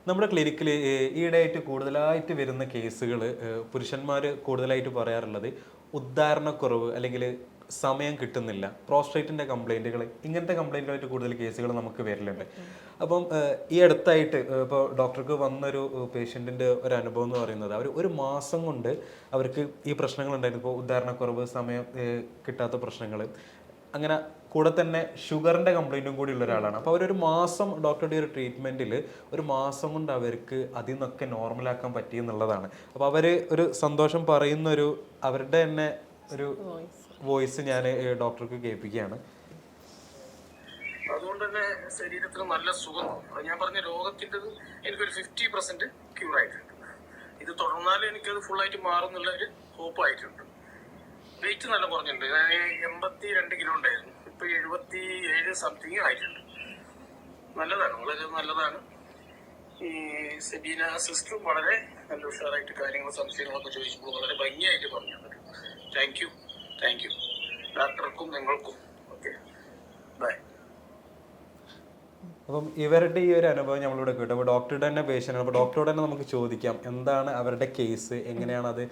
നമ്മുടെ ക്ലിനിക്കിൽ ഈയിടെയായിട്ട് കൂടുതലായിട്ട് വരുന്ന കേസുകൾ പുരുഷന്മാർ കൂടുതലായിട്ട് പറയാറുള്ളത് ഉദ്ധാരണക്കുറവ് അല്ലെങ്കിൽ സമയം കിട്ടുന്നില്ല, പ്രോസ്ട്രേറ്റിൻ്റെ കംപ്ലൈൻറ്റുകൾ, ഇങ്ങനത്തെ കംപ്ലൈൻറ്റുകളായിട്ട് കൂടുതൽ കേസുകൾ നമുക്ക് വരലുണ്ട്. അപ്പം ഈ അടുത്തായിട്ട് ഇപ്പോൾ ഡോക്ടർക്ക് വന്നൊരു പേഷ്യൻറ്റിൻ്റെ ഒരു അനുഭവം എന്ന് പറയുന്നത് അവർ ഒരു മാസം കൊണ്ട് അവർക്ക് ഈ പ്രശ്നങ്ങളുണ്ടായിരുന്നു. ഇപ്പോൾ ഉദ്ധാരണക്കുറവ്, സമയം കിട്ടാത്ത പ്രശ്നങ്ങൾ, അങ്ങനെ കൂടെ തന്നെ ഷുഗറിൻ്റെ കംപ്ലൈൻറ്റും കൂടി ഉള്ള ഒരാളാണ്. അപ്പോൾ അവരൊരു മാസം ഡോക്ടറുടെ ഒരു ട്രീറ്റ്മെൻറ്റിൽ ഒരു മാസം കൊണ്ട് അവർക്ക് അതിൽ നിന്നൊക്കെ നോർമലാക്കാൻ പറ്റി എന്നുള്ളതാണ്. അപ്പോൾ അവർ ഒരു സന്തോഷം പറയുന്നൊരു അവരുടെ തന്നെ ഒരു വോയിസ് ഞാൻ ഡോക്ടർക്ക് കേൾപ്പിക്കുകയാണ്. അതുകൊണ്ട് തന്നെ ശരീരത്തിന് നല്ല സുഖം. ഞാൻ പറഞ്ഞ രോഗത്തിൻ്റെ എനിക്കൊരു 50% ക്യൂർ ആയിട്ടുണ്ട്. ഇത് തുടർന്നാലും എനിക്കത് ഫുള്ളായിട്ട് മാറുന്നുള്ള ഒരു ഹോപ്പ് ആയിട്ടുണ്ട്. വെയിറ്റ് നല്ല കുറഞ്ഞിട്ടുണ്ട്. ഞാൻ 82 കിലോ ഉണ്ടായിരുന്നു, ഇപ്പൊ 77 സംതിങ് ആയിട്ടുണ്ട്. നല്ലതാണ്, വളരെ നല്ലതാണ്. ഈ സെബീന സിസ്റ്ററും വളരെ നല്ല ഉഷാറായിട്ട് കാര്യങ്ങൾ സംശയങ്ങളൊക്കെ ചോദിച്ചപ്പോൾ വളരെ ഭംഗിയായിട്ട് പറഞ്ഞു. താങ്ക് യു ഡോക്ടർക്കും നിങ്ങൾക്കും. Okay, bye. അപ്പം ഇവരുടെ ഈ ഒരു അനുഭവം നമ്മളിവിടെ കേട്ടു. അപ്പോൾ ഡോക്ടറുടെ തന്നെ പേഷ്യൻ്റാണ്. അപ്പോൾ ഡോക്ടറോട് തന്നെ നമുക്ക് ചോദിക്കാം എന്താണ് അവരുടെ കേസ്, എങ്ങനെയാണ് അത്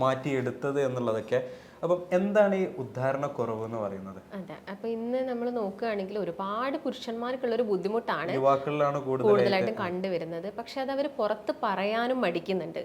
മാറ്റിയെടുത്തത് എന്നുള്ളതൊക്കെ. അപ്പം എന്താണ് ഈ ഉദ്ധാരണക്കുറവ് എന്ന് പറയുന്നത്? അതെ, അപ്പൊ ഇന്ന് നമ്മൾ നോക്കുകയാണെങ്കിൽ ഒരുപാട് പുരുഷന്മാർക്കുള്ള ഒരു ബുദ്ധിമുട്ടാണ് യുവാക്കളിലാണ് കൂടുതലായിട്ടും കണ്ടുവരുന്നത്. പക്ഷെ അത് അവർ പുറത്ത് പറയാനും മടിക്കുന്നുണ്ട്.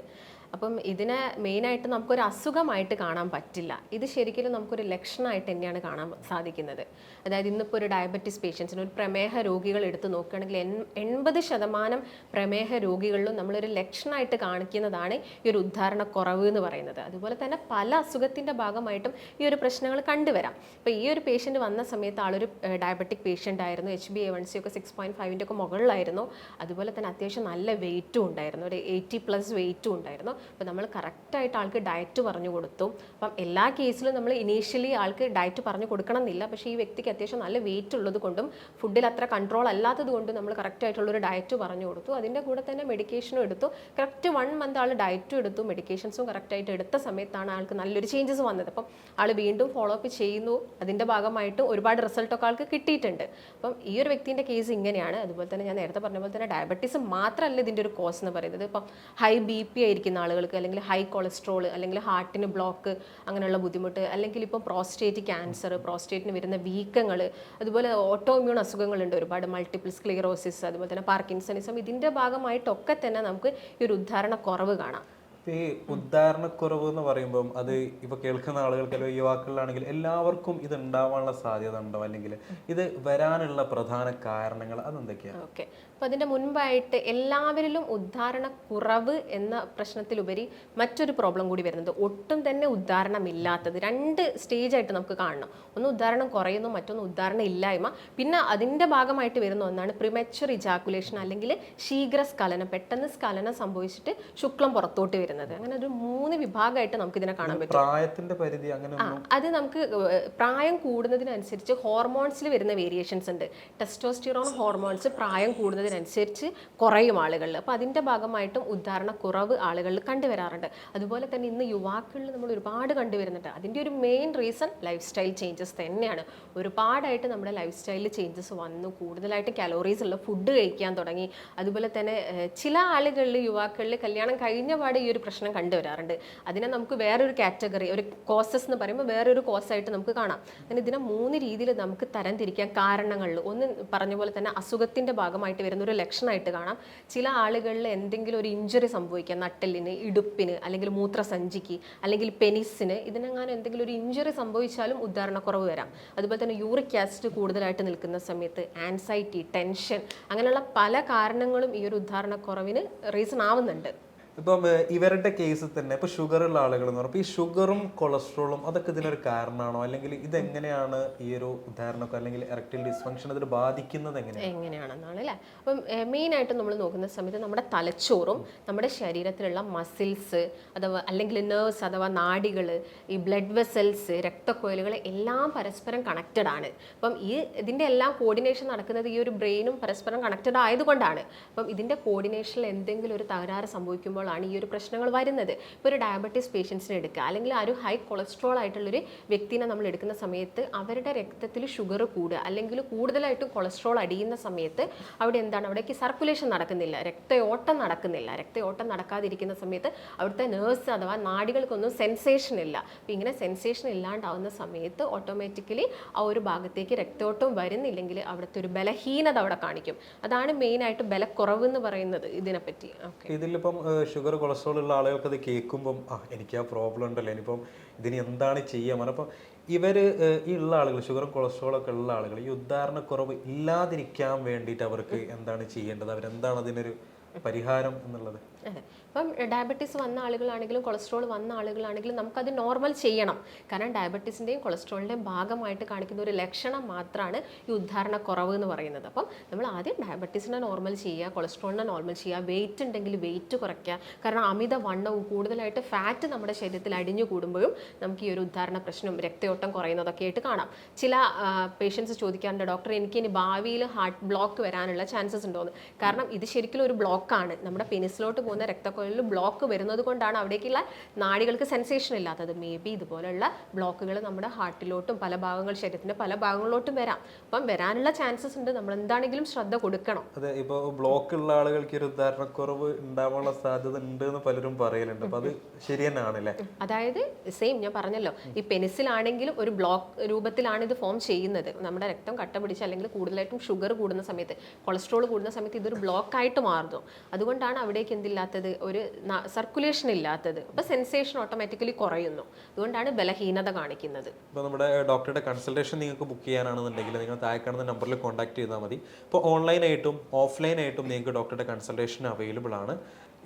അപ്പം ഇതിനെ മെയിനായിട്ട് നമുക്കൊരു അസുഖമായിട്ട് കാണാൻ പറ്റില്ല. ഇത് ശരിക്കും നമുക്കൊരു ലക്ഷണമായിട്ട് തന്നെയാണ് കാണാൻ സാധിക്കുന്നത്. അതായത് ഇന്നിപ്പോൾ ഒരു ഡയബറ്റീസ് പേഷ്യൻസിന്, ഒരു പ്രമേഹ രോഗികൾ എടുത്ത് നോക്കുകയാണെങ്കിൽ 80% പ്രമേഹ രോഗികളിലും നമ്മളൊരു ലക്ഷണമായിട്ട് കാണിക്കുന്നതാണ് ഈ ഒരു ഉദ്ധാരണക്കുറവ് എന്ന് പറയുന്നത്. അതുപോലെ തന്നെ പല അസുഖത്തിൻ്റെ ഭാഗമായിട്ടും ഈ ഒരു പ്രശ്നങ്ങൾ കണ്ടുവരാം. ഇപ്പോൾ ഈ ഒരു പേഷ്യൻ്റ് വന്ന സമയത്ത് ആളൊരു ഡയബറ്റിക് പേഷ്യൻ്റ് ആയിരുന്നു. HbA1c ഒക്കെ 6.5 ഒക്കെ മുകളിലായിരുന്നു. അതുപോലെ തന്നെ അത്യാവശ്യം നല്ല വെയിറ്റും ഉണ്ടായിരുന്നു, ഒരു 80+ വെയിറ്റും ഉണ്ടായിരുന്നു. അപ്പോൾ നമ്മൾ കറക്റ്റായിട്ട് ആൾക്ക് ഡയറ്റ് പറഞ്ഞു കൊടുത്തു. അപ്പം എല്ലാ കേസിലും നമ്മൾ ഇനീഷ്യലി ആൾക്ക് ഡയറ്റ് പറഞ്ഞു കൊടുക്കണം എന്നില്ല. പക്ഷേ ഈ വ്യക്തിക്ക് അത്യാവശ്യം നല്ല വെയിറ്റ് ഉള്ളത് കൊണ്ടും ഫുഡിൽ അത്ര കൺട്രോൾ അല്ലാത്തത് കൊണ്ടും നമ്മൾ കറക്റ്റായിട്ടുള്ളൊരു ഡയറ്റ് പറഞ്ഞു കൊടുത്തു. അതിൻ്റെ കൂടെ തന്നെ മെഡിക്കേഷനും എടുത്തു. കറക്റ്റ് 1 മന്ത് ആൾ ഡയറ്റും എടുത്തു, മെഡിക്കേഷൻസും കറക്റ്റായിട്ട് എടുത്ത സമയത്താണ് ആൾക്ക് നല്ലൊരു ചേഞ്ചസ് വന്നത്. അപ്പം ആൾ വീണ്ടും ഫോളോ അപ്പ് ചെയ്യുന്നു. അതിൻ്റെ ഭാഗമായിട്ട് ഒരുപാട് റിസൾട്ടൊക്കെ ആൾക്ക് കിട്ടിയിട്ടുണ്ട്. അപ്പം ഈ ഒരു വ്യക്തിൻ്റെ കേസ് ഇങ്ങനെയാണ്. അതുപോലെ തന്നെ ഞാൻ നേരത്തെ പറഞ്ഞ പോലെ തന്നെ ഡയബറ്റീസ് മാത്രമല്ല ഇതിൻ്റെ ഒരു കോസ് എന്ന് പറയുന്നത്. ഇപ്പം ഹൈ BP ആയിരിക്കുന്ന ആളുകൾക്ക്, അല്ലെങ്കിൽ ഹൈ കൊളസ്ട്രോൾ, അല്ലെങ്കിൽ ഹാർട്ടിന് ബ്ലോക്ക്, അങ്ങനെയുള്ള ബുദ്ധിമുട്ട്, അല്ലെങ്കിൽ ഇപ്പോൾ പ്രോസ്റ്റേറ്റ് ക്യാൻസർ, പ്രോസ്റ്റേറ്റിന് വരുന്ന വീക്കങ്ങൾ, അതുപോലെ ഓട്ടോ ഇമ്മ്യൂൺ അസുഖങ്ങളുണ്ട് ഒരുപാട്, മൾട്ടിപ്പിൾ സ്ക്ലീറോസിസ്, അതുപോലെ തന്നെ പാർക്കിൻസണിസം. ഇതിൻ്റെ ഭാഗമായിട്ടൊക്കെ തന്നെ നമുക്ക് ഈ ഒരു ഉദ്ധാരണക്കുറവ് കാണാം. ഈ ഉദ്ധാരണക്കുറവ് എന്ന് പറയുമ്പം അത് ഇപ്പൊ കേൾക്കുന്ന ആളുകൾക്ക് അല്ലെങ്കിൽ യുവാക്കളിലാണെങ്കിൽ എല്ലാവർക്കും ഇത് ഉണ്ടാവാനുള്ള സാധ്യത ഉണ്ടോ, അല്ലെങ്കിൽ ഇത് വരാനുള്ള പ്രധാന കാരണങ്ങൾ അതെന്തൊക്കെയാണ്? ഓക്കെ, അപ്പോൾ അതിൻ്റെ മുൻപായിട്ട് എല്ലാവരിലും ഉദ്ധാരണക്കുറവ് എന്ന പ്രശ്നത്തിലുപരി മറ്റൊരു പ്രോബ്ലം കൂടി വരുന്നത്, ഒട്ടും തന്നെ ഉദ്ധാരണമില്ലാത്തത്. 2 സ്റ്റേജായിട്ട് നമുക്ക് കാണണം. ഒന്ന് ഉദ്ധാരണം കുറയുന്നു, മറ്റൊന്ന് ഉദ്ധാരണം ഇല്ലായ്മ. പിന്നെ അതിൻ്റെ ഭാഗമായിട്ട് വരുന്ന ഒന്നാണ് പ്രിമച്വർ ഇജാക്കുലേഷൻ, അല്ലെങ്കിൽ ശീഘ്രസ്ഖലനം, പെട്ടെന്ന് സ്ഖലനം സംഭവിച്ചിട്ട് ശുക്ലം പുറത്തോട്ട് വരുന്നത്. അങ്ങനെ ഒരു 3 വിഭാഗമായിട്ട് നമുക്ക് ഇതിനെ കാണാൻ പറ്റും. പ്രായത്തിന്റെ പരിധി അങ്ങനെ അത് നമുക്ക് പ്രായം കൂടുന്നതിനനുസരിച്ച് ഹോർമോൺസിൽ വരുന്ന വേരിയേഷൻസ് ഉണ്ട്. ടെസ്റ്റോസ്റ്റിറോൺ ഹോർമോൺസ് പ്രായം കൂടുന്നതിനനുസരിച്ച് കുറയും ആളുകളിൽ. അപ്പോൾ അതിൻ്റെ ഭാഗമായിട്ടും ഉദ്ധാരണക്കുറവ് ആളുകളിൽ കണ്ടുവരാറുണ്ട്. അതുപോലെ തന്നെ ഇന്ന് യുവാക്കളിൽ നമ്മൾ ഒരുപാട് കണ്ടുവരുന്നുണ്ട്. അതിൻ്റെ ഒരു main reason life style changes തന്നെയാണ്. ഒരുപാടായിട്ട് നമ്മുടെ ലൈഫ് സ്റ്റൈലിൽ ചേഞ്ചസ് വന്നു. കൂടുതലായിട്ട് കലോറീസ് ഉള്ള ഫുഡ് കഴിക്കാൻ തുടങ്ങി. അതുപോലെ തന്നെ ചില ആളുകളിൽ, യുവാക്കളിൽ കല്യാണം കഴിഞ്ഞ പാടെ ഈ ഒരു പ്രശ്നം കണ്ടുവരാറുണ്ട്. അതിനെ നമുക്ക് വേറൊരു കാറ്റഗറി, ഒരു കോസസ് എന്ന് പറയുമ്പോൾ വേറൊരു കോസായിട്ട് നമുക്ക് കാണാം. അങ്ങനെ ഇതിനെ 3 രീതിയിൽ നമുക്ക് തരംതിരിക്കാൻ കാരണങ്ങളിൽ, ഒന്ന് പറഞ്ഞ പോലെ തന്നെ അസുഖത്തിൻ്റെ ഭാഗമായിട്ട് വരുന്ന ഒരു ലക്ഷണമായിട്ട് കാണാം. ചില ആളുകളിൽ എന്തെങ്കിലും ഒരു ഇഞ്ചുറി സംഭവിക്കാം, നട്ടെല്ലിന്, ഇടുപ്പിന്, അല്ലെങ്കിൽ മൂത്രസഞ്ചിക്ക്, അല്ലെങ്കിൽ പെനിസിന്, ഇതിനെങ്ങാനും എന്തെങ്കിലും ഒരു ഇഞ്ചുറി സംഭവിച്ചാലും ഉദ്ധാരണക്കുറവ് വരാം. അതുപോലെ തന്നെ യൂറിക് ആസിഡ് കൂടുതലായിട്ട് നിൽക്കുന്ന സമയത്ത് ആൻസൈറ്റി, ടെൻഷൻ, അങ്ങനെയുള്ള പല കാരണങ്ങളും ഈ ഒരു ഉദ്ധാരണക്കുറവിന് റീസൺ ആവുന്നുണ്ട്. ഇപ്പം ഇവരുടെ കേസിൽ തന്നെ ഇപ്പൊ ഷുഗർ ഉള്ള ആളുകൾ എന്ന് പറയുമ്പോൾ ഈ ഷുഗറും കൊളസ്ട്രോളും അതൊക്കെ ഇതിനൊരു കാരണമാണോ, അല്ലെങ്കിൽ ഇതെങ്ങനെയാണ് ഈ ഒരു ഉദാഹരണമൊക്കെ അല്ലെങ്കിൽ എറക്ടൈൽ ഡിസ്ഫങ്ഷൻ അതിൽ ബാധിക്കുന്നത് എങ്ങനെയാണെന്നാണ് അല്ലേ? അപ്പം മെയിനായിട്ട് നമ്മൾ നോക്കുന്ന സമയത്ത് നമ്മുടെ തലച്ചോറും നമ്മുടെ ശരീരത്തിലുള്ള മസിൽസ് അഥവാ അല്ലെങ്കിൽ നെർവ്സ് അഥവാ നാഡികൾ, ഈ ബ്ലഡ് വെസൽസ്, രക്തക്കൊയലുകൾ എല്ലാം പരസ്പരം കണക്റ്റഡ് ആണ്. അപ്പം ഇതിൻ്റെ എല്ലാം കോർഡിനേഷൻ നടക്കുന്നത് ഈ ഒരു ബ്രെയിനും പരസ്പരം കണക്റ്റഡ് ആയതുകൊണ്ടാണ്. അപ്പം ഇതിൻ്റെ കോർഡിനേഷനിൽ എന്തെങ്കിലും ഒരു തകരാറ് സംഭവിക്കുമ്പോൾ വരുമ്പോഴാണ് ഈ ഒരു പ്രശ്നങ്ങൾ വരുന്നത്. ഇപ്പോൾ ഒരു ഡയബറ്റീസ് പേഷ്യൻസിനെ എടുക്കുക, അല്ലെങ്കിൽ ആ ഒരു ഹൈ കൊളസ്ട്രോൾ ആയിട്ടുള്ളൊരു വ്യക്തിനെ നമ്മൾ എടുക്കുന്ന സമയത്ത് അവരുടെ രക്തത്തിൽ ഷുഗർ കൂടുക, അല്ലെങ്കിൽ കൂടുതലായിട്ടും കൊളസ്ട്രോൾ അടിയുന്ന സമയത്ത് അവിടെ എന്താണ്, അവിടേക്ക് സർക്കുലേഷൻ നടക്കുന്നില്ല, രക്തയോട്ടം നടക്കുന്നില്ല. രക്തയോട്ടം നടക്കാതിരിക്കുന്ന സമയത്ത് അവിടുത്തെ നേഴ്സ് അഥവാ നാഡികൾക്കൊന്നും സെൻസേഷൻ ഇല്ല. അപ്പോൾ ഇങ്ങനെ സെൻസേഷൻ ഇല്ലാണ്ടാവുന്ന സമയത്ത് ഓട്ടോമാറ്റിക്കലി ആ ഒരു ഭാഗത്തേക്ക് രക്തയോട്ടം വരുന്നില്ലെങ്കിൽ അവിടുത്തെ ഒരു ബലഹീനത അവിടെ കാണിക്കും. അതാണ് മെയിനായിട്ട് ബലക്കുറവ് എന്ന് പറയുന്നത് ഇതിനെപ്പറ്റി. ഇതിലിപ്പം ഷുഗർ കൊളസ്ട്രോൾ ഉള്ള ആളുകൾക്ക് അത് കേൾക്കുമ്പം എനിക്ക് ആ പ്രോബ്ലം ഉണ്ടല്ലോ, ഇനിയിപ്പം ഇതിന് എന്താണ് ചെയ്യാൻ. അപ്പം ഇവർ ഈ ഉള്ള ആളുകൾ, ഷുഗറും കൊളസ്ട്രോളൊക്കെ ഉള്ള ആളുകൾ, ഈ ഉദ്ധാരണക്കുറവ് ഇല്ലാതിരിക്കാൻ വേണ്ടിയിട്ട് അവർക്ക് എന്താണ് ചെയ്യേണ്ടത്, അവരെന്താണ് അതിനൊരു പരിഹാരം എന്നുള്ളത്? അതെ, ഇപ്പം ഡയബറ്റീസ് വന്ന ആളുകളാണെങ്കിലും കൊളസ്ട്രോൾ വന്ന ആളുകളാണെങ്കിലും നമുക്കത് നോർമൽ ചെയ്യണം. കാരണം ഡയബറ്റീസിൻ്റെയും കൊളസ്ട്രോളിൻ്റെയും ഭാഗമായിട്ട് കാണിക്കുന്ന ഒരു ലക്ഷണം മാത്രമാണ് ഈ ഉദ്ധാരണക്കുറവ് എന്ന് പറയുന്നത്. അപ്പം നമ്മൾ ആദ്യം ഡയബറ്റീസിനെ നോർമൽ ചെയ്യുക, കൊളസ്ട്രോളിനെ നോർമൽ ചെയ്യുക, വെയിറ്റ് ഉണ്ടെങ്കിൽ വെയിറ്റ് കുറയ്ക്കുക. കാരണം അമിത വണ്ണവും കൂടുതലായിട്ട് ഫാറ്റ് നമ്മുടെ ശരീരത്തിൽ അടിഞ്ഞു കൂടുമ്പോഴും നമുക്ക് ഈ ഒരു ഉദ്ധാരണ പ്രശ്നം, രക്തയോട്ടം കുറയുന്നതൊക്കെ ആയിട്ട് കാണാം. ചില പേഷ്യൻസ് ചോദിക്കാറുണ്ട്, ഡോക്ടർ എനിക്ക് ഇനി ഭാവിയിൽ ഹാർട്ട് ബ്ലോക്ക് വരാനുള്ള ചാൻസസ് ഉണ്ടോയെന്ന്. കാരണം ഇത് ശരിക്കും ഒരു ബ്ലോക്കാണ്. നമ്മുടെ പെനിസിലോട്ട് പോകുന്ന രക്തക്കുഴലിൽ ബ്ലോക്ക് വരുന്നത് കൊണ്ടാണ് അവിടേക്കുള്ള നാഡികൾക്ക് സെൻസേഷൻ ഇല്ലാത്തത്. മേ ബി ഇതുപോലുള്ള ബ്ലോക്കുകൾ നമ്മുടെ ഹാർട്ടിലോട്ടും പല ഭാഗങ്ങൾ, ശരീരത്തിന്റെ പല ഭാഗങ്ങളിലോട്ടും വരാം. അപ്പം വരാനുള്ള ചാൻസസ് ഉണ്ട്. നമ്മൾ എന്താണെങ്കിലും ശ്രദ്ധ കൊടുക്കണം. അതെ, ഇപ്പോൾ ബ്ലോക്ക് ഉള്ള ആളുകൾക്ക് ഒരു ഉദ്ധാരണക്കുറവ് ഉണ്ടാവാനുള്ള സാധ്യത ഉണ്ട് എന്ന് പലരും പറയലുണ്ട്. അപ്പൊ അത് ശരി തന്നെയാണല്ലേ? അതായത് സെയിം ഞാൻ പറഞ്ഞല്ലോ, ഈ പെനിസിലാണെങ്കിലും ഒരു ബ്ലോക്ക് രൂപത്തിലാണ് ഇത് ഫോം ചെയ്യുന്നത്. നമ്മുടെ രക്തം കട്ട പിടിച്ച് അല്ലെങ്കിൽ കൂടുതലായിട്ടും ഷുഗർ കൂടുന്ന സമയത്ത്, കൊളസ്ട്രോൾ കൂടുന്ന സമയത്ത് ഇതൊരു ബ്ലോക്കായിട്ട് മാറുന്നു. അതുകൊണ്ടാണ് അവിടേക്ക് എന്തില്ലാത്തത്, ഒരു സർക്കുലേഷൻ ഇല്ലാത്തത്. അപ്പോൾ സെൻസേഷൻ ഓട്ടോമാറ്റിക്കലി കുറയുന്നു. അതുകൊണ്ടാണ് ബലഹീനത കാണിക്കുന്നത്. ഇപ്പോൾ നമ്മുടെ ഡോക്ടറുടെ കൺസൾട്ടേഷൻ നിങ്ങൾക്ക് ബുക്ക് ചെയ്യാനാണെന്നുണ്ടെങ്കിൽ നിങ്ങൾ താഴെ കാണുന്ന നമ്പറിൽ കോൺടാക്ട് ചെയ്താൽ മതി. ഇപ്പോൾ ഓൺലൈനായിട്ടും ഓഫ്ലൈനായിട്ടും നിങ്ങൾക്ക് ഡോക്ടറുടെ കൺസൾട്ടേഷൻ അവൈലബിൾ ആണ്.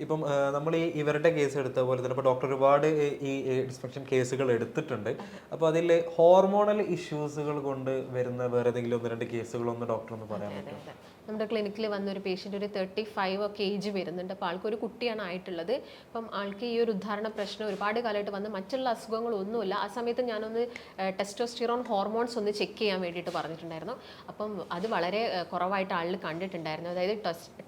ഇപ്പം നമ്മൾ ഈ ഇവരുടെ കേസ് എടുത്ത പോലെ തന്നെ ഇപ്പോൾ ഡോക്ടർ ഒരുപാട് ഈ ഡിസ്ഫങ്ഷൻ കേസുകൾ എടുത്തിട്ടുണ്ട്. അപ്പോൾ അതിൽ ഹോർമോണൽ ഇഷ്യൂസുകൾ കൊണ്ട് വരുന്ന വേറെ ഏതെങ്കിലും 1-2 കേസുകളൊന്ന് ഡോക്ടർ ഒന്ന് പറയാൻ പറ്റും? നമ്മുടെ ക്ലിനിക്കിൽ വന്ന ഒരു പേഷ്യൻ്റ് ഒരു 35 ഒക്കെ ഏജ് വരുന്നുണ്ട്. അപ്പോൾ ആൾക്കൊരു കുട്ടിയാണ് ആയിട്ടുള്ളത്. അപ്പം ആൾക്ക് ഈ ഒരു ഉദ്ധാരണ പ്രശ്നം ഒരുപാട് കാലമായിട്ട് വന്ന് മറ്റുള്ള അസുഖങ്ങളൊന്നുമില്ല. ആ സമയത്ത് ഞാനൊന്ന് ടെസ്റ്റോസ്റ്റിറോൺ ഹോർമോൺസ് ഒന്ന് ചെക്ക് ചെയ്യാൻ വേണ്ടിയിട്ട് പറഞ്ഞിട്ടുണ്ടായിരുന്നു. അപ്പം അത് വളരെ കുറവായിട്ട് ആളിൽ കണ്ടിട്ടുണ്ടായിരുന്നു. അതായത്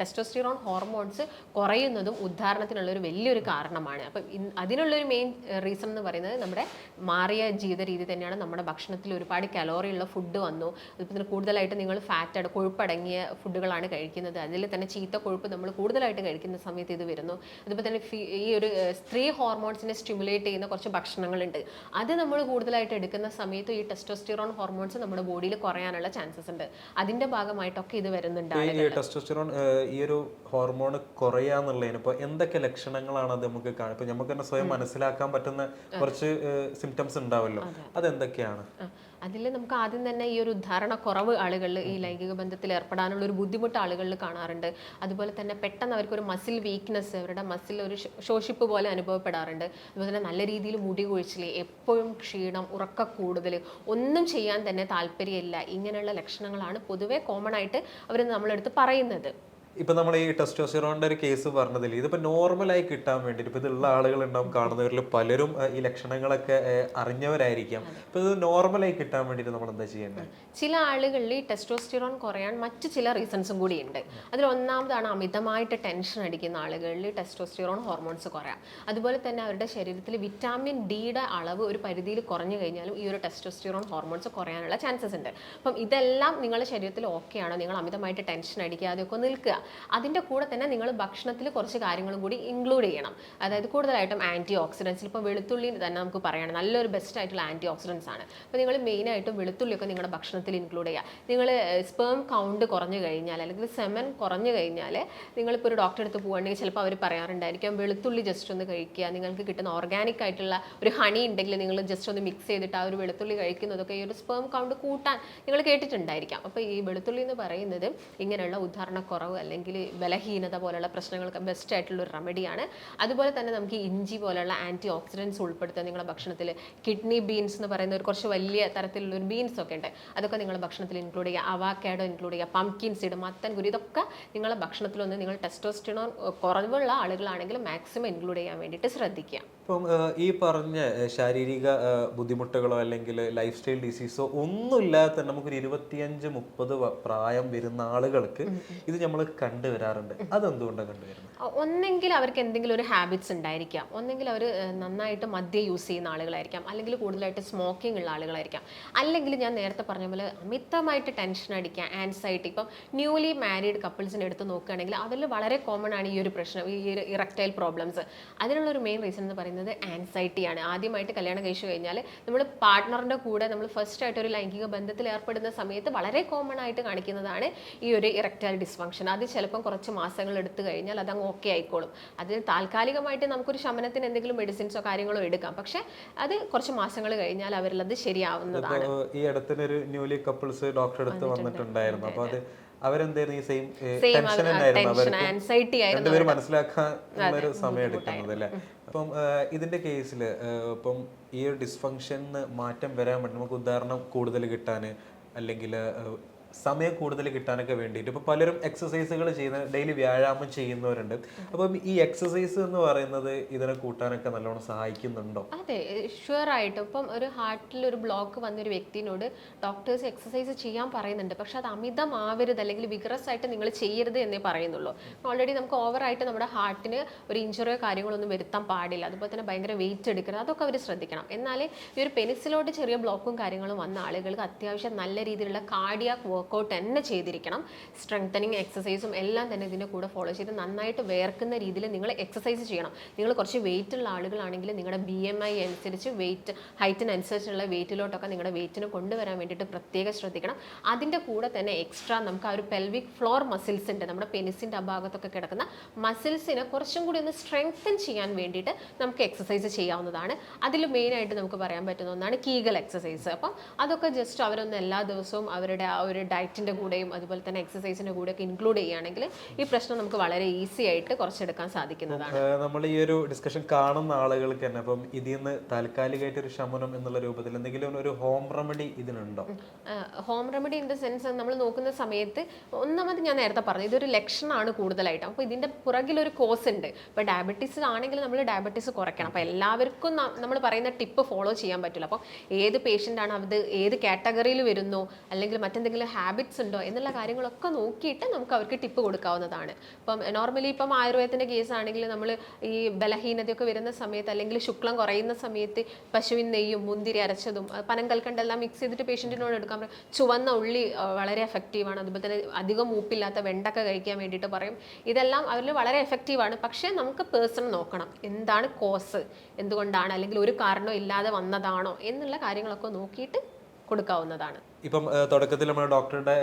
ടെസ്റ്റോസ്റ്റിറോൺ ഹോർമോൺസ് കുറയുന്നതും ഉദ്ധാരണത്തിനുള്ളൊരു വലിയൊരു കാരണമാണ്. അപ്പം അതിനുള്ളൊരു മെയിൻ റീസൺ എന്ന് പറയുന്നത് നമ്മുടെ മാറിയ ജീവിത രീതി തന്നെയാണ്. നമ്മുടെ ഭക്ഷണത്തിൽ ഒരുപാട് കലോറി ഉള്ള ഫുഡ് വന്നു. അതുപോലെ കൂടുതലായിട്ട് നിങ്ങൾ ഫാറ്റ് കൊഴുപ്പടങ്ങിയ ഫുഡുകളാണ് കഴിക്കുന്നത്. അതിൽ തന്നെ ചീത്ത കൊഴുപ്പ് നമ്മൾ കൂടുതലായിട്ട് കഴിക്കുന്ന സമയത്ത് ഇത് വരുന്നു. അതുപോലെ തന്നെ ഈ ഒരു സ്ത്രീ ഹോർമോൺസിനെ സ്റ്റിമുലേറ്റ് ചെയ്യുന്ന കുറച്ച് ഭക്ഷണങ്ങളുണ്ട്. അത് നമ്മൾ കൂടുതലായിട്ട് എടുക്കുന്ന സമയത്ത് ഈ ടെസ്റ്റോസ്റ്റിറോൺ ഹോർമോൺസ് നമ്മുടെ ബോഡിയിൽ കുറയാനുള്ള ചാൻസസ് ഉണ്ട്. അതിന്റെ ഭാഗമായിട്ടൊക്കെ ഇത് വരുന്നുണ്ട്. ഈ ടെസ്റ്റോസ്റ്റിറോൺ ഈ ഒരു ഹോർമോൺ കുറയാന്നുള്ളതിന് ഇപ്പോൾ എന്തൊക്കെ ലക്ഷണങ്ങളാണ് അത് നമുക്ക് കാണാം? ഇപ്പൊ നമുക്ക് തന്നെ സ്വയം മനസ്സിലാക്കാൻ പറ്റുന്ന കുറച്ച് സിംറ്റംസ് ഉണ്ടാവല്ലോ, അതെന്തൊക്കെയാണ്? അതിൽ നമുക്ക് ആദ്യം തന്നെ ഈ ഒരു ഉദ്ധാരണക്കുറവ് ആളുകളിൽ, ഈ ലൈംഗിക ബന്ധത്തിൽ ഏർപ്പെടാനുള്ള ഒരു ബുദ്ധിമുട്ട് ആളുകളിൽ കാണാറുണ്ട്. അതുപോലെ തന്നെ പെട്ടെന്ന് അവർക്കൊരു മസിൽ വീക്ക്നെസ്, അവരുടെ മസിൽ ഒരു ശോഷിപ്പ് പോലെ അനുഭവപ്പെടാറുണ്ട്. അതുപോലെ തന്നെ നല്ല രീതിയിൽ മുടി കൊഴിച്ചിൽ, എപ്പോഴും ക്ഷീണം, ഉറക്ക കൂടുതൽ, ഒന്നും ചെയ്യാൻ തന്നെ താല്പര്യമില്ല. ഇങ്ങനെയുള്ള ലക്ഷണങ്ങളാണ് പൊതുവെ കോമൺ ആയിട്ട് അവർ നമ്മളെടുത്ത് പറയുന്നത്. ഇപ്പൊ നമ്മൾ ഈ ടെസ്റ്റോസ്റ്റിറോണിന്റെ ഒരു കേസ് പറഞ്ഞതിൽ ഇതിപ്പോ നോർമലായി കിട്ടാൻ വേണ്ടിയിട്ട് ഇപ്പൊ ഇതുള്ള ആളുകളുണ്ടാവും, കാണുന്നവരിൽ പലരും ഈ ലക്ഷണങ്ങളൊക്കെ അറിഞ്ഞവരായിരിക്കാം. ഇപ്പൊ ഇത് നോർമലായി കിട്ടാൻ വേണ്ടിയിട്ട് നമ്മൾ എന്താ ചെയ്യേണ്ടത്? ചില ആളുകളിൽ ഈ ടെസ്റ്റോസ്റ്റിറോൺ കുറയാൻ മറ്റു ചില റീസൺസും കൂടി ഉണ്ട്. അതിൽ ഒന്നാമതാണ് അമിതമായിട്ട് ടെൻഷൻ അടിക്കുന്ന ആളുകളിൽ ടെസ്റ്റോസ്റ്റിറോൺ ഹോർമോൺസ് കുറയാം. അതുപോലെ തന്നെ അവരുടെ ശരീരത്തിൽ വിറ്റാമിൻ ഡിയുടെ അളവ് ഒരു പരിധിയിൽ കുറഞ്ഞു കഴിഞ്ഞാലും ഈ ഒരു ടെസ്റ്റോസ്റ്റിറോൺ ഹോർമോൺസ് കുറയാനുള്ള ചാൻസസ് ഉണ്ട്. അപ്പം ഇതെല്ലാം നിങ്ങളുടെ ശരീരത്തിൽ ഓക്കെ ആണോ, നിങ്ങൾ അമിതമായിട്ട് ടെൻഷൻ അടിക്കാതെയൊക്കെ നിൽക്കുക. അതിൻ്റെ കൂടെ തന്നെ നിങ്ങൾ ഭക്ഷണത്തിൽ കുറച്ച് കാര്യങ്ങളും കൂടി ഇൻക്ലൂഡ് ചെയ്യണം. അതായത് കൂടുതലായിട്ടും ആൻറ്റി ഓക്സിഡൻസിൽ ഇപ്പോൾ വെളുത്തുള്ളി തന്നെ നമുക്ക് പറയണം നല്ലൊരു ബെസ്റ്റ് ആയിട്ടുള്ള ആൻറ്റി ഓക്സിഡൻസ് ആണ്. അപ്പോൾ നിങ്ങൾ മെയിനായിട്ടും വെളുത്തുള്ളിയൊക്കെ നിങ്ങളുടെ ഭക്ഷണത്തിൽ ഇൻക്ലൂഡ് ചെയ്യുക. നിങ്ങൾ സ്പേം കൗണ്ട് കുറഞ്ഞു കഴിഞ്ഞാൽ അല്ലെങ്കിൽ സെമൻ കുറഞ്ഞു കഴിഞ്ഞാൽ നിങ്ങളിപ്പോൾ ഒരു ഡോക്ടറെ അടുത്ത് പോകുകയാണെങ്കിൽ ചിലപ്പോൾ അവർ പറയാറുണ്ടായിരിക്കും വെളുത്തുള്ളി ജസ്റ്റ് ഒന്ന് കഴിക്കുക. നിങ്ങൾക്ക് കിട്ടുന്ന ഓർഗാനിക് ആയിട്ടുള്ള ഒരു ഹണി ഉണ്ടെങ്കിൽ നിങ്ങൾ ജസ്റ്റ് ഒന്ന് മിക്സ് ചെയ്തിട്ട് ആ ഒരു വെളുത്തുള്ളി കഴിക്കുന്നതൊക്കെ ഈ ഒരു സ്പേം കൗണ്ട് കൂട്ടാൻ നിങ്ങൾ കേട്ടിട്ടുണ്ടായിരിക്കാം. അപ്പോൾ ഈ വെളുത്തുള്ളി എന്ന് പറയുന്നത് ഇങ്ങനെയുള്ള ഉദ്ധാരണക്കുറവ് അല്ലെങ്കിൽ ബലഹീനത പോലുള്ള പ്രശ്നങ്ങൾക്ക് ബെസ്റ്റ് ആയിട്ടുള്ള ഒരു റെമഡിയാണ്. അതുപോലെ തന്നെ നമുക്ക് ഇഞ്ചി പോലുള്ള ആൻറ്റി ഓക്സിഡൻസ് ഉൾപ്പെടുത്തുക നിങ്ങളുടെ ഭക്ഷണത്തിൽ. കിഡ്നി ബീൻസ് എന്ന് പറയുന്ന ഒരു കുറച്ച് വലിയ തരത്തിലുള്ള ഒരു ബീൻസ് ഒക്കെ ഉണ്ട്, അതൊക്കെ നിങ്ങളുടെ ഭക്ഷണത്തിൽ ഇൻക്ലൂഡ് ചെയ്യുക. അവാക്കാഡോ ഇൻക്ലൂഡ് ചെയ്യുക, പംകിൻ സീഡ്, മത്തൻ കുരു, ഇതൊക്കെ നിങ്ങളുടെ ഭക്ഷണത്തിലൊന്ന് നിങ്ങൾ ടെസ്റ്റോസ്റ്റിറോൺ കുറവുള്ള ആളുകളാണെങ്കിൽ മാക്സിമം ഇൻക്ലൂഡ് ചെയ്യാൻ വേണ്ടിയിട്ട് ശ്രദ്ധിക്കുക. ഇപ്പം ഈ പറഞ്ഞ ശാരീരിക ബുദ്ധിമുട്ടുകളോ അല്ലെങ്കിൽ ലൈഫ് സ്റ്റൈൽ ഡിസീസോ ഒന്നുമില്ലാതെ തന്നെ നമുക്കൊരു 25-30 പ്രായം വരുന്ന ആളുകൾക്ക് ഇത് നമ്മൾ കണ്ടുവരാറുണ്ട്. അതെന്തുകൊണ്ടാണ് കണ്ടുവരുന്നത്? ഒന്നെങ്കിൽ അവർക്ക് എന്തെങ്കിലും ഒരു ഹാബിറ്റ്സ് ഉണ്ടായിരിക്കാം, ഒന്നെങ്കിൽ അവർ നന്നായിട്ട് മദ്യം യൂസ് ചെയ്യുന്ന ആളുകളായിരിക്കാം, അല്ലെങ്കിൽ കൂടുതലായിട്ട് സ്മോക്കിംഗ് ഉള്ള ആളുകളായിരിക്കാം, അല്ലെങ്കിൽ ഞാൻ നേരത്തെ പറഞ്ഞ പോലെ അമിതമായിട്ട് ടെൻഷൻ അടിക്കുക, ആൻസൈറ്റി. ഇപ്പം ന്യൂലി മാരീഡ് കപ്പിൾസിനെ എടുത്ത് നോക്കുകയാണെങ്കിൽ അതിൽ വളരെ കോമൺ ആണ് ഈ ഒരു പ്രശ്നം, ഈ ഒരു ഇറക്ടൈൽ പ്രോബ്ലംസ്. അതിനുള്ളൊരു മെയിൻ റീസൺ എന്ന് പറയുന്നത് ആൻസൈറ്റിയാണ്. ആദ്യമായിട്ട് കല്യാണം കഴിച്ചു കഴിഞ്ഞാൽ നമ്മൾ പാർട്ട്ണറിൻ്റെ കൂടെ നമ്മൾ ഫസ്റ്റ് ആയിട്ട് ഒരു ലൈംഗിക ബന്ധത്തിൽ ഏർപ്പെടുന്ന സമയത്ത് വളരെ കോമൺ ആയിട്ട് കാണിക്കുന്നതാണ് ഈ ഒരു ഇറക്ടൈൽ ഡിസ്ഫങ്ഷൻ. അത് ചിലപ്പം കുറച്ച് മാസങ്ങൾ എടുത്തു കഴിഞ്ഞാൽ അതങ്ങ് ഓക്കെ ആയിക്കോളും. അതിന് താൽക്കാലികമായിട്ട് നമുക്കൊരു ശമനത്തിന് എന്തെങ്കിലും മെഡിസിൻസോ കാര്യങ്ങളോ എടുക്കാം, പക്ഷെ അത് കുറച്ച് മാസങ്ങൾ കഴിഞ്ഞാൽ അവരിലത് ശരിയാവുന്നതാണ്. ഈ അടുത്തൊരു ന്യൂലി കപ്പിൾസ് ഡോക്ടർ അടുത്ത് വന്നിട്ടുണ്ടായിരുന്നു. അപ്പൊ അത് അവരെന്തായിരുന്നു ഈ സെയിം ടെൻഷൻ ആൻസൈറ്റി ആയിരുന്നു രണ്ടുപേരും മനസ്സിലാക്കാൻ ഒരു സമയം എടുക്കുന്നത് അല്ലേ. അപ്പം ഇതിന്റെ കേസിൽ ഇപ്പം ഈ ഒരു ഡിസ്ഫങ്ഷന് മാറ്റം വരാൻ വേണ്ടി നമുക്ക് ഉദാഹരണം കൂടുതൽ കിട്ടാൻ അല്ലെങ്കിൽ സമയം കൂടുതൽ കിട്ടാനൊക്കെ വേണ്ടിയിട്ട് ഇപ്പോൾ പലരും എക്സസൈസുകൾ ചെയ്യുന്ന ഡെയിലി വ്യായാമം ചെയ്യുന്നവരുണ്ട്. അപ്പം ഈ എക്സസൈസ് എന്ന് പറയുന്നത് ഇതിനെ കൂട്ടാനൊക്കെ നല്ലോണം സഹായിക്കുന്നുണ്ടോ? അതെ, ഷുവർ ആയിട്ടും. ഇപ്പം ഒരു ഹാർട്ടിൽ ഒരു ബ്ലോക്ക് വന്നൊരു വ്യക്തിനോട് ഡോക്ടേഴ്സ് എക്സസൈസ് ചെയ്യാൻ പറയുന്നുണ്ട്, പക്ഷെ അത് അമിതമാവരുത് അല്ലെങ്കിൽ വിഗ്രസ് ആയിട്ട് നിങ്ങൾ ചെയ്യരുത് എന്നേ പറയുന്നുള്ളൂ. ഓൾറെഡി നമുക്ക് ഓവറായിട്ട് നമ്മുടെ ഹാർട്ടിന് ഒരു ഇഞ്ചുറിയോ കാര്യങ്ങളൊന്നും വരുത്താൻ പാടില്ല. അതുപോലെ തന്നെ ഭയങ്കര വെയിറ്റ് എടുക്കണം, അതൊക്കെ അവർ ശ്രദ്ധിക്കണം. എന്നാൽ ഈ ഒരു പെനിസിലോട്ട് ചെറിയ ബ്ലോക്കും കാര്യങ്ങളും വന്ന ആളുകൾക്ക് അത്യാവശ്യം നല്ല രീതിയിലുള്ള കാർഡിയാക് വർക്കൗട്ട് തന്നെ ചെയ്തിരിക്കണം. സ്ട്രെങ്തനിങ് എക്സസൈസും എല്ലാം തന്നെ ഇതിൻ്റെ കൂടെ ഫോളോ ചെയ്ത് നന്നായിട്ട് വേർക്കുന്ന രീതിയിൽ നിങ്ങൾ എക്സസൈസ് ചെയ്യണം. നിങ്ങൾ കുറച്ച് വെയിറ്റ് ഉള്ള ആളുകളാണെങ്കിൽ നിങ്ങളുടെ BMI അനുസരിച്ച് വെയിറ്റ് ഹൈറ്റിനനുസരിച്ചുള്ള വെയിറ്റിലോട്ടൊക്കെ നിങ്ങളുടെ വെയിറ്റിന് കൊണ്ടുവരാൻ വേണ്ടിയിട്ട് പ്രത്യേകം ശ്രദ്ധിക്കണം. അതിൻ്റെ കൂടെ തന്നെ എക്സ്ട്രാ നമുക്ക് ആ ഒരു പെൽവിക് ഫ്ലോർ മസിൽസ് ഉണ്ട്, നമ്മുടെ പെനിസിൻ്റെ ഭാഗത്തൊക്കെ കിടക്കുന്ന മസിൽസിനെ കുറച്ചും കൂടി ഒന്ന് സ്ട്രെങ്തൻ ചെയ്യാൻ വേണ്ടിയിട്ട് നമുക്ക് എക്സസൈസ് ചെയ്യാവുന്നതാണ്. അതിൽ മെയിനായിട്ട് നമുക്ക് പറയാൻ പറ്റുന്ന ഒന്നാണ് കീഗൽ എക്സസൈസ്. അപ്പം അതൊക്കെ ജസ്റ്റ് അവരൊന്ന് എല്ലാ ദിവസവും അവരുടെ ആ ഒരു ഡയറ്റിൻ്റെ കൂടെയും അതുപോലെ തന്നെ എക്സസൈസിൻ്റെ കൂടെയൊക്കെ ഇൻക്ലൂഡ് ചെയ്യുകയാണെങ്കിൽ ഈ പ്രശ്നം നമുക്ക് വളരെ ഈസി ആയിട്ട് കുറച്ചെടുക്കാൻ സാധിക്കുന്നതാണ്. നമ്മൾ ഈ ഒരു ഡിസ്കഷൻ കാണുന്ന ആളുകൾക്ക് തന്നെ അപ്പം ഇതിൽ നിന്ന് താൽക്കാലികമായിട്ട് ഒരു ശമനം എന്നുള്ള രൂപത്തിൽ എന്തെങ്കിലും ഒരു ഹോം റെമഡി ഇതിനുണ്ടോ? Home remedy in the sense നമ്മൾ നോക്കുന്ന സമയത്ത് ഒന്നാമത് ഞാൻ നേരത്തെ പറഞ്ഞു ഇതൊരു ലക്ഷണമാണ് കൂടുതലായിട്ട്. അപ്പോൾ ഇതിൻ്റെ പുറകിലൊരു കോസ് ഉണ്ട്. ഇപ്പോൾ ഡയബറ്റീസ് ആണെങ്കിൽ നമ്മൾ ഡയബറ്റീസ് കുറയ്ക്കണം. അപ്പോൾ എല്ലാവർക്കും നമ്മൾ പറയുന്ന ടിപ്പ് ഫോളോ ചെയ്യാൻ പറ്റില്ല. അപ്പോൾ ഏത് പേഷ്യൻ്റ് ആണ്, അത് ഏത് കാറ്റഗറിയിൽ വരുന്നു, അല്ലെങ്കിൽ മറ്റെന്തെങ്കിലും ഹാബിറ്റ്സ് ഉണ്ടോ എന്നുള്ള കാര്യങ്ങളൊക്കെ നോക്കിയിട്ട് നമുക്ക് അവർക്ക് ടിപ്പ് കൊടുക്കാവുന്നതാണ്. ഇപ്പം നോർമലി ഇപ്പം ആയുർവേദത്തിൻ്റെ കേസ് ആണെങ്കിൽ നമ്മൾ ഈ ബലഹീനതയൊക്കെ വരുന്ന സമയത്ത് അല്ലെങ്കിൽ ശുക്ലം കുറയുന്ന സമയത്ത് പശുവിൻ നെയ്യും മുന്തിരി അരച്ചതും പനങ്കൽക്കണ്ടെല്ലാം മിക്സ് ചെയ്തിട്ട് പേഷ്യൻറ്റിനോട് എടുക്കാൻ പറയും. ചുവന്ന ഉള്ളി വളരെ എഫക്റ്റീവാണ്. അതുപോലെ തന്നെ അധികം മൂപ്പില്ലാത്ത വെണ്ടക്ക കഴിക്കാൻ വേണ്ടിയിട്ട് പറയും. ഇതെല്ലാം അവരിൽ വളരെ എഫക്റ്റീവാണ്. പക്ഷേ നമുക്ക് പേഴ്സൺ നോക്കണം, എന്താണ് കോസ്, എന്തുകൊണ്ടാണ്, അല്ലെങ്കിൽ ഒരു കാരണവും ഇല്ലാതെ വന്നതാണോ എന്നുള്ള കാര്യങ്ങളൊക്കെ നോക്കിയിട്ട് കൊടുക്കാവുന്നതാണ്. ഇപ്പം തുടക്കത്തിൽ നമ്മൾ ഡോക്ടറുടെ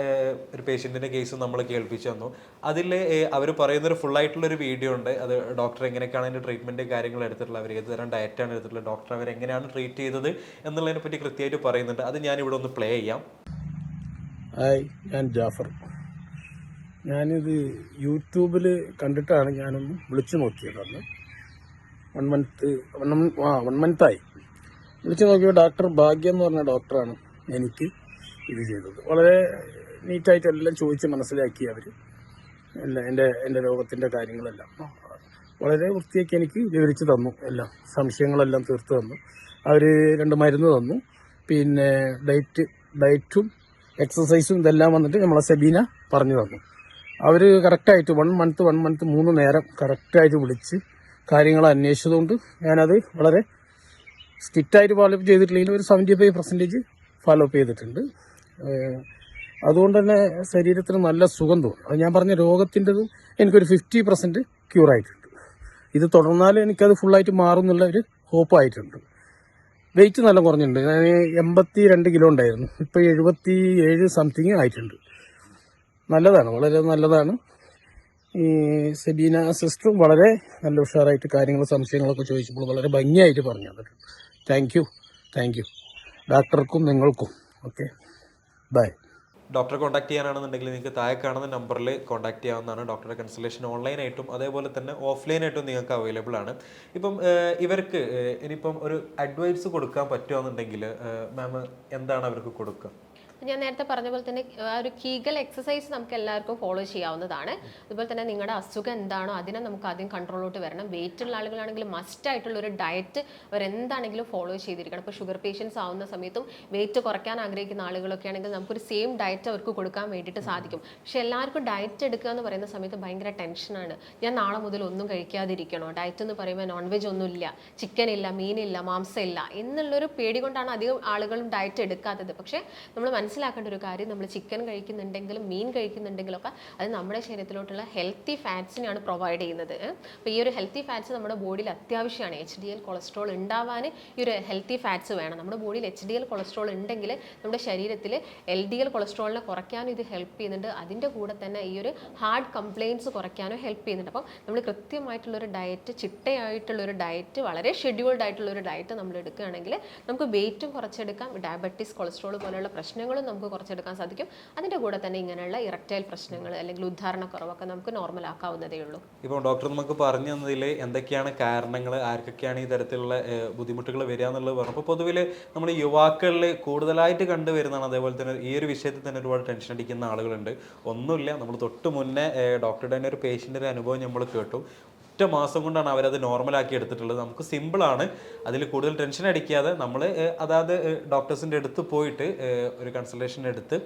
ഒരു പേഷ്യൻറ്റിൻ്റെ കേസ് നമ്മൾ കേൾപ്പിച്ചു തന്നു. അതിൽ അവർ പറയുന്നൊരു ഫുള്ളായിട്ടുള്ളൊരു വീഡിയോ ഉണ്ട്. അത് ഡോക്ടർ എങ്ങനെയൊക്കെയാണ് അതിൻ്റെ ട്രീറ്റ്മെൻറ്റ് കാര്യങ്ങൾ എടുത്തിട്ടുള്ളത്, അവർ ഏത് തരം ഡയറ്റാണ് എടുത്തിട്ടുള്ളത്, ഡോക്ടർ അവരെങ്ങനെയാണ് ട്രീറ്റ് ചെയ്തത് എന്നുള്ളതിനെ പറ്റി കൃത്യമായിട്ട് പറയുന്നുണ്ട്. അത് ഞാനിവിടെ ഒന്ന് പ്ലേ ചെയ്യാം. ഹായ്, ഞാൻ ജാഫർ. ഞാനിത് യൂട്യൂബിൽ കണ്ടിട്ടാണ് ഞാനൊന്ന് വിളിച്ചു നോക്കിയത്. അന്ന് 1 മന്തായി വിളിച്ചു നോക്കിയപ്പോൾ ഡോക്ടർ ഭാഗ്യം എന്ന് പറഞ്ഞ ഡോക്ടറാണ് എനിക്ക് ഇത് ചെയ്തത്. വളരെ നീറ്റായിട്ട് എല്ലാം ചോദിച്ച് മനസ്സിലാക്കി അവർ എൻ്റെ രോഗത്തിൻ്റെ കാര്യങ്ങളെല്ലാം വളരെ വൃത്തിയാക്കി എനിക്ക് വിവരിച്ച് തന്നു. എല്ലാം സംശയങ്ങളെല്ലാം തീർത്ത് തന്നു. അവർ 2 മരുന്ന് തന്നു. പിന്നെ ഡയറ്റും എക്സസൈസും ഇതെല്ലാം വന്നിട്ട് നമ്മളെ സെബീന പറഞ്ഞു തന്നു. അവർ കറക്റ്റായിട്ട് 1 മന്ത് 3 നേരം കറക്റ്റായിട്ട് വിളിച്ച് കാര്യങ്ങൾ അന്വേഷിച്ചതുകൊണ്ട് ഞാനത് വളരെ സ്ട്രിക്റ്റായിട്ട് ഫോളോ അപ്പ് ചെയ്തിട്ടില്ലെങ്കിൽ ഒരു 75% ഫോളോ അപ്പ് ചെയ്തിട്ടുണ്ട്. അതുകൊണ്ട് തന്നെ ശരീരത്തിന് നല്ല സുഖം തോന്നും. അത് ഞാൻ പറഞ്ഞ രോഗത്തിൻ്റെതും എനിക്കൊരു 50% ക്യൂറായിട്ടുണ്ട്. ഇത് തുടർന്നാൽ എനിക്കത് ഫുള്ളായിട്ട് മാറും എന്നുള്ള ഒരു ഹോപ്പായിട്ടുണ്ട്. വെയിറ്റ് നല്ല കുറഞ്ഞിട്ടുണ്ട്. ഞാൻ 82 കിലോ ഉണ്ടായിരുന്നു, ഇപ്പോൾ 77 സംതിങ് ആയിട്ടുണ്ട്. നല്ലതാണ്, വളരെ നല്ലതാണ്. ഈ സെബീന സിസ്റ്ററും വളരെ നല്ല ഉഷാറായിട്ട് കാര്യങ്ങൾ സംശയങ്ങളൊക്കെ ചോദിച്ചപ്പോൾ വളരെ ഭംഗിയായിട്ട് പറഞ്ഞു തന്നിട്ടുണ്ട്. താങ്ക് യു ഡോക്ടർക്കും നിങ്ങൾക്കും. Okay, bye. ഡോക്ടറെ കോൺടാക്ട് ചെയ്യാനാണെന്നുണ്ടെങ്കിൽ നിങ്ങൾക്ക് താഴെ കാണുന്ന നമ്പറിൽ കോൺടാക്ട് ചെയ്യാവുന്നതാണ്. ഡോക്ടറുടെ കൺസൾട്ടേഷൻ ഓൺലൈനായിട്ടും അതേപോലെ തന്നെ ഓഫ്ലൈനായിട്ടും നിങ്ങൾക്ക് അവൈലബിൾ ആണ്. ഇപ്പം ഇവർക്ക് ഇനിയിപ്പം ഒരു അഡ്വൈസ് കൊടുക്കാൻ പറ്റുകയെന്നുണ്ടെങ്കിൽ മാം എന്താണ് അവർക്ക് കൊടുക്കുക? ഞാൻ നേരത്തെ പറഞ്ഞ പോലെ തന്നെ ആ ഒരു കീഗൽ എക്സസൈസ് നമുക്ക് എല്ലാവർക്കും ഫോളോ ചെയ്യാവുന്നതാണ്. അതുപോലെ തന്നെ നിങ്ങളുടെ അസുഖം എന്താണോ അതിനെ നമുക്ക് ആദ്യം കൺട്രോളിലോട്ട് വരണം. വെയിറ്റ് ഉള്ള ആളുകളാണെങ്കിൽ മസ്റ്റ് ആയിട്ടുള്ള ഒരു ഡയറ്റ് അവരെന്താണെങ്കിലും ഫോളോ ചെയ്തിരിക്കണം. ഇപ്പോൾ ഷുഗർ പേഷ്യൻസ് ആവുന്ന സമയത്തും വെയിറ്റ് കുറയ്ക്കാൻ ആഗ്രഹിക്കുന്ന ആളുകളൊക്കെ ആണെങ്കിൽ നമുക്കൊരു സെയിം ഡയറ്റ് അവർക്ക് കൊടുക്കാൻ വേണ്ടിയിട്ട് സാധിക്കും. പക്ഷെ എല്ലാവർക്കും ഡയറ്റ് എടുക്കുക എന്ന് പറയുന്ന സമയത്ത് ഭയങ്കര ടെൻഷനാണ്. ഞാൻ നാളെ മുതൽ ഒന്നും കഴിക്കാതിരിക്കണോ, ഡയറ്റ് എന്ന് പറയുമ്പോൾ നോൺ വെജ് ഒന്നുമില്ല, ചിക്കൻ ഇല്ല, മീനില്ല, മാംസം ഇല്ല എന്നുള്ളൊരു പേടി കൊണ്ടാണ് അധികം ആളുകളും ഡയറ്റ് എടുക്കാത്തത്. പക്ഷേ നമ്മൾ മനസ്സിലാക്കേണ്ട ഒരു കാര്യം, നമ്മൾ ചിക്കൻ കഴിക്കുന്നുണ്ടെങ്കിലും മീൻ കഴിക്കുന്നുണ്ടെങ്കിലും ഒക്കെ അത് നമ്മുടെ ശരീരത്തിലോട്ടുള്ള ഹെൽത്തി ഫാറ്റ്സിനെയാണ് പ്രൊവൈഡ് ചെയ്യുന്നത്. അപ്പോൾ ഈ ഒരു ഹെൽത്തി ഫാറ്റ്സ് നമ്മുടെ ബോഡിയിൽ അത്യാവശ്യമാണ്. HDL കൊളസ്ട്രോൾ ഉണ്ടാവാൻ ഈ ഒരു ഹെൽത്തി ഫാറ്റ്സ് വേണം. നമ്മുടെ ബോഡിയിൽ HDL കൊളസ്ട്രോൾ ഉണ്ടെങ്കിൽ നമ്മുടെ ശരീരത്തിൽ LDL കൊളസ്ട്രോളിനെ കുറയ്ക്കാനും ഇത് ഹെൽപ്പ് ചെയ്യുന്നുണ്ട്. അതിൻ്റെ കൂടെ തന്നെ ഈ ഒരു ഹാർട്ട് കംപ്ലയിൻറ്റ്സ് കുറയ്ക്കാനും ഹെൽപ്പ് ചെയ്യുന്നുണ്ട്. അപ്പം നമ്മൾ കൃത്യമായിട്ടുള്ളൊരു ഡയറ്റ്, ചിട്ടയായിട്ടുള്ളൊരു ഡയറ്റ്, വളരെ ഷെഡ്യൂൾഡ് ആയിട്ടുള്ളൊരു ഡയറ്റ് നമ്മൾ എടുക്കുകയാണെങ്കിൽ നമുക്ക് വെയിറ്റും കുറച്ചെടുക്കാം, ഡയബറ്റീസ്, കൊളസ്ട്രോൾ പോലെയുള്ള പ്രശ്നങ്ങളും നമുക്ക് കുറച്ചെടുക്കാൻ സാധിക്കും. അതിൻ്റെ കൂടെ തന്നെ ഇങ്ങനെയുള്ള ഇറക്ടൈൽ പ്രശ്നങ്ങൾ അല്ലെങ്കിൽ ഉദ്ധാരണക്കുറവൊക്കെ നമുക്ക് നോർമൽ ആക്കാവുന്നതേ ഉള്ളൂ. ഇപ്പോൾ ഡോക്ടർ നമുക്ക് പറഞ്ഞു തന്നതിൽ എന്തൊക്കെയാണ് കാരണങ്ങൾ, ആർക്കൊക്കെയാണ് ഈ തരത്തിലുള്ള ബുദ്ധിമുട്ടുകൾ വരിക എന്നുള്ളത് പറഞ്ഞു. അപ്പോൾ പൊതുവിൽ നമ്മൾ യുവാക്കളിൽ കൂടുതലായിട്ട് കണ്ടുവരുന്നതാണ്. അതേപോലെ തന്നെ ഈ ഒരു വിഷയത്തിൽ തന്നെ ഒരുപാട് ടെൻഷൻ അടിക്കുന്ന ആളുകളുണ്ട്. ഒന്നുമില്ല, നമ്മൾ തൊട്ട് മുന്നേ ഡോക്ടറുടെ തന്നെ ഒരു പേഷ്യൻ്റെ ഒരു അനുഭവം നമ്മൾ കേട്ടു. ഒറ്റ മാസം കൊണ്ടാണ് അവരത് നോർമലാക്കി എടുത്തിട്ടുള്ളത്. നമുക്ക് സിമ്പിളാണ്, അതിൽ കൂടുതൽ ടെൻഷൻ അടിക്കാതെ നമ്മൾ അതായത് ഡോക്ടേഴ്സിൻ്റെ അടുത്ത് പോയിട്ട് ഒരു കൺസൾട്ടേഷൻ എടുത്ത്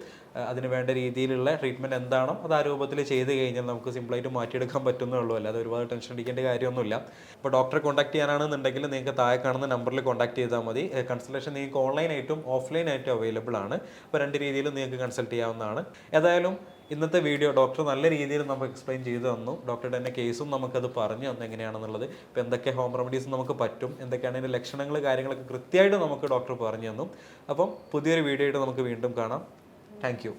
അതിന് വേണ്ട രീതിയിലുള്ള ട്രീറ്റ്മെൻറ്റ് എന്താണോ അത് ആ രൂപത്തിൽ ചെയ്ത് കഴിഞ്ഞാൽ നമുക്ക് സിമ്പിളായിട്ട് മാറ്റിയെടുക്കാൻ പറ്റുന്നേ ഉള്ളൂ. അല്ലാതെ ഒരുപാട് ടെൻഷൻ അടിക്കേണ്ട കാര്യമൊന്നുമില്ല. ഇപ്പോൾ ഡോക്ടറെ കോൺടാക്ട് ചെയ്യാനാണെന്നുണ്ടെങ്കിൽ നിങ്ങൾക്ക് താഴെ കാണുന്ന നമ്പറിൽ കോൺടാക്ട് ചെയ്താൽ മതി. കൺസൾട്ടേഷൻ നിങ്ങൾക്ക് ഓൺലൈനായിട്ടും ഓഫ്ലൈനായിട്ടും അവൈലബിൾ ആണ്. അപ്പോൾ രണ്ട് രീതിയിലും നിങ്ങൾക്ക് കൺസൾട്ട് ചെയ്യാവുന്നതാണ്. ഏതായാലും ഇന്നത്തെ വീഡിയോ ഡോക്ടർ നല്ല രീതിയിൽ നമുക്ക് എക്സ്പ്ലെയിൻ ചെയ്തു തന്നു. ഡോക്ടറുടെ തന്നെ കേസും നമുക്കത് പറഞ്ഞു തന്നു എങ്ങനെയാണെന്നുള്ളത്. ഇപ്പോൾ എന്തൊക്കെ ഹോം റെമഡീസ് നമുക്ക് പറ്റും, എന്തൊക്കെയാണ് അതിൻ്റെ ലക്ഷണങ്ങൾ, കാര്യങ്ങളൊക്കെ കൃത്യമായിട്ട് നമുക്ക് ഡോക്ടർ പറഞ്ഞു തന്നു. അപ്പം പുതിയൊരു വീഡിയോ ആയിട്ട് നമുക്ക് വീണ്ടും കാണാം. Thank you.